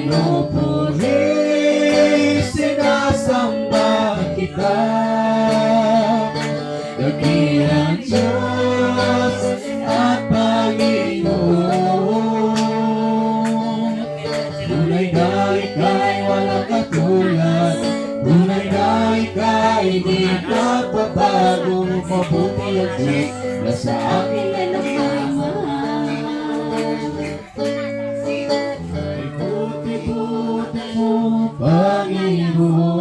pinupuri, sinasamba kita. Dakilang Diyos at Panginoon, tunay na ika'y walang katulad, tunay na ika'y di nagbabago. Mabuti ang Diyos na sa akin ay nagmamahal. Ay buti-buti mo, Panginoon,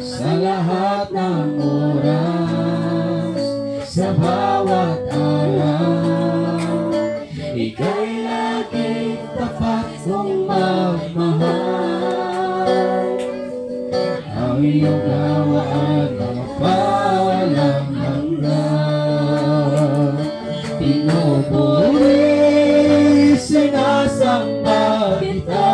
sa lahat ng oras, sa bawat araw, ika'y laging tapat kong magmahal. Ang iyong gawaan, mga pawalang hanggan, pinupuri, sinasamba kita.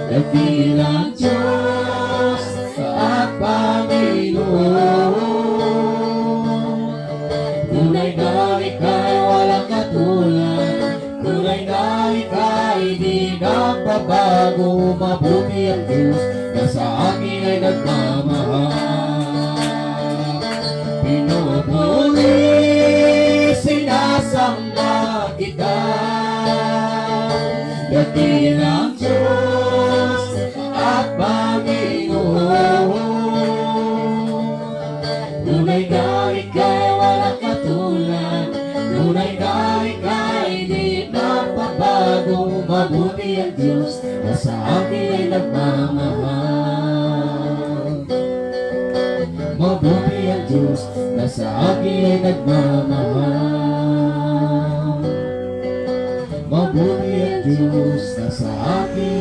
Dakilang Diyos at Panginoon, tunay na ika'y walang katulad, tunay na ika'y di nagbabago. Mabuti ang Diyos na sa akin ay nagmamahal. Pinupuri, sinasamba kita. Dakilang Diyos at Panginoon, tunay na ika'y walang katulad, tunay na ika'y di nagbabago. Mabuti ang Diyos na sa akin ay nagmamahal. Mabuti ang Diyos na sa akin ay nagmamahal. Mabuti ang Diyos na sa akin